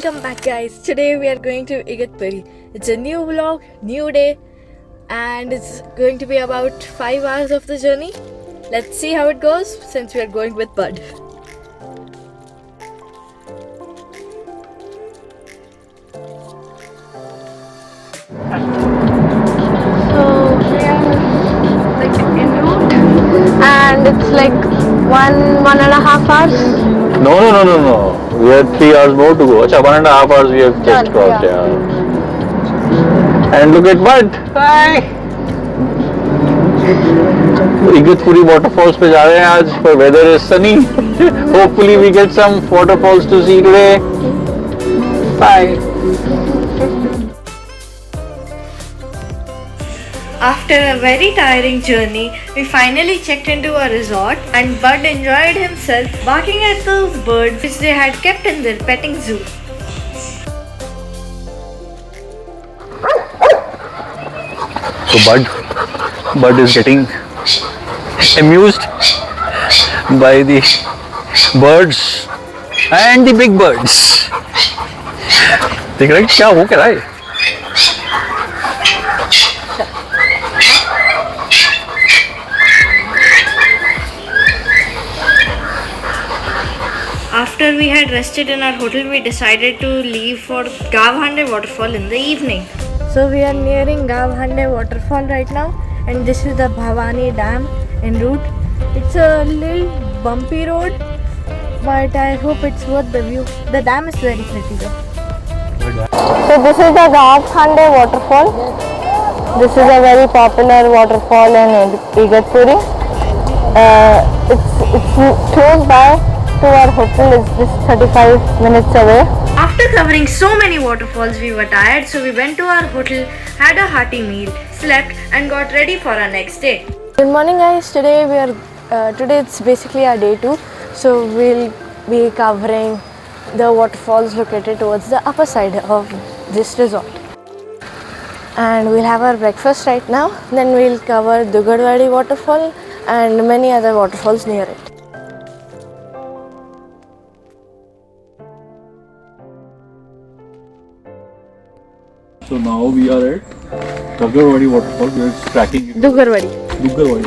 Welcome back, guys. Today we are going to Igatpuri. It's a new vlog, new day, and it's going to be about 5 hours of the journey. Let's see how it goes since we are going with Bud. So we are like en route, and it's like 1.5 hours. No. We have 3 hours more to go. Acha, 1.5 hours we have just crossed. Yeah. And look at Bud. Hi. Igatpuri waterfalls पे जा रहे हैं आज. But weather is sunny. Hopefully we get some waterfalls to see today. Bye. After a very tiring journey, we finally checked into a resort and Bud enjoyed himself barking at those birds which they had kept in their petting zoo. So Bud is getting amused by the birds and the big birds. देख रहे हैं क्या हो क्या रहा है? After we had rested in our hotel, we decided to leave for Gavhande waterfall in the evening. So we are nearing Gavhande waterfall right now, and this is the Bhavani Dam en route. It's a little bumpy road, but I hope it's worth the view. The dam is very pretty though. So this is the Gavhande waterfall. This is a very popular waterfall in Igatpuri. It's close by to our hotel. Is just 35 minutes away. After covering so many waterfalls, we were tired, so we went to our hotel, had a hearty meal, slept, and got ready for our next day. Good morning, guys. Today it's basically our day 2, so we'll be covering the waterfalls located towards the upper side of this resort. And we'll have our breakfast right now. Then we'll cover Dugarwadi waterfall and many other waterfalls near it. So now we are at Dugarwadi waterfall. We are tracking Dugarwadi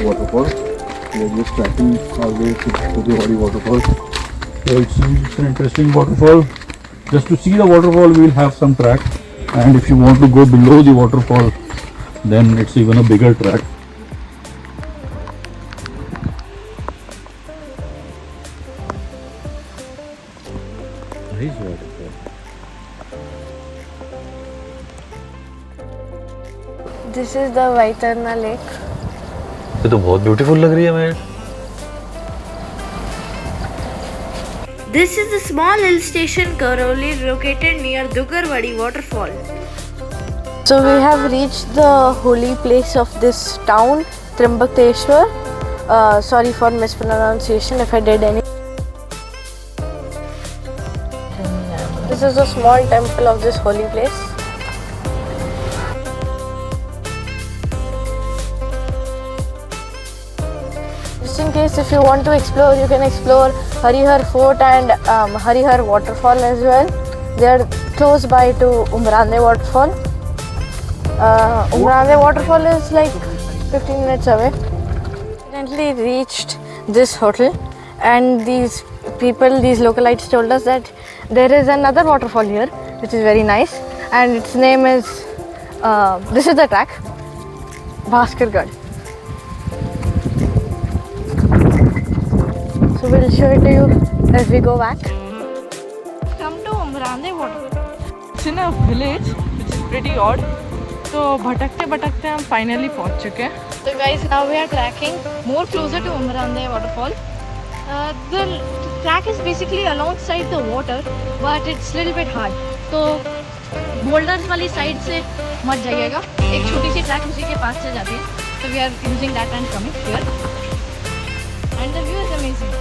waterfall. We are just tracking our way to Dugarwadi waterfall. So it's an interesting waterfall. Just to see the waterfall, we will have some track. And if you want to go below the waterfall, then it's even a bigger track. Nice waterfall. This is the Vaitarna lake. ये तो बहुत beautiful लग रही है मेरे. This is the small hill station Karoli located near Dugarwadi waterfall. So we have reached the holy place of this town, Trimbakeshwar. Sorry for mispronunciation if I did any. This is a small temple of this holy place. Just in case if you want to explore, you can explore Harihar Fort and Harihar waterfall as well. They are close by to Umrande waterfall. Umrande waterfall is like 15 minutes away. Recently reached this hotel, and these localites told us that there is another waterfall here which is very nice, and its name is this is the track, Bhaskargarh. So we'll show it to you as we go back. Come to Umrande waterfall. It's in a village which is pretty odd. तो भटकते भटकते हम finally पहुंच चुके हैं. So guys, now we are tracking more closer to Umrande waterfall. The track is basically alongside the water, but it's little bit hard. तो boulders वाली side से मत जाइएगा. एक छोटी सी track उसी के पास से जाती है. So we are using that and coming here. And the view is amazing.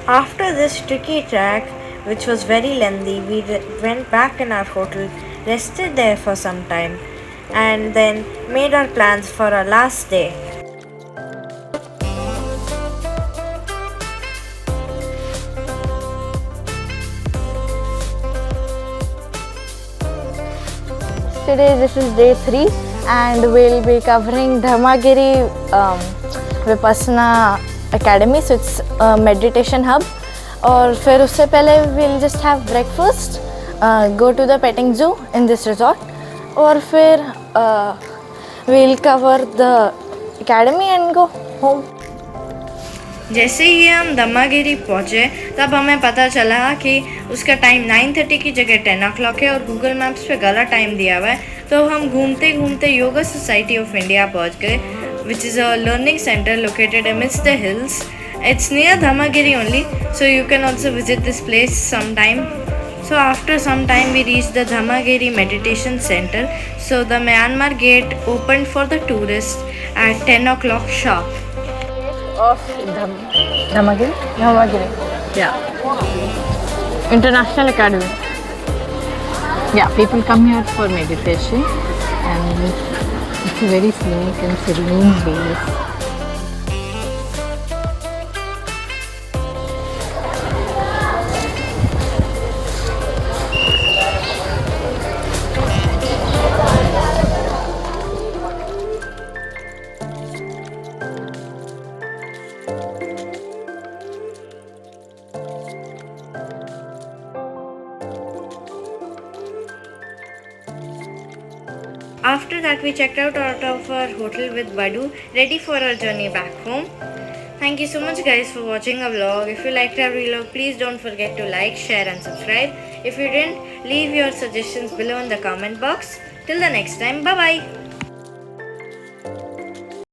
After this tricky track, which was very lengthy, we went back in our hotel, rested there for some time, and then made our plans for our last day. Today this is day 3 and we'll be covering Dharmagiri Vipassana Academy, so it's a meditation hub. और फिर उससे पहले we'll just have breakfast, go to the petting zoo in this resort, और फिर we'll cover the academy and go home. जैसे ही हम धम्मागिरी पहुँचे तब हमें पता चला कि उसका टाइम 9:30 की जगह 10 o'clock है और गूगल मैप्स पे गलत टाइम दिया हुआ है। तो हम घूमते घूमते योगा सोसाइटी ऑफ इंडिया पहुँच गए, which is a learning centre located amidst the hills. It's near Dhammagiri only, so you can also visit this place sometime. So after some time we reached the Dhammagiri meditation center. So the Myanmar gate opened for the tourists at 10 o'clock sharp. Of Dhammagiri? Dhammagiri. Yeah. International Academy. Yeah, people come here for meditation and it's a very scenic and serene place. After that, we checked out of our hotel with Badu, ready for our journey back home. Thank you so much guys for watching our vlog. If you liked our vlog, please don't forget to like, share and subscribe. If you didn't, leave your suggestions below in the comment box. Till the next time, bye bye.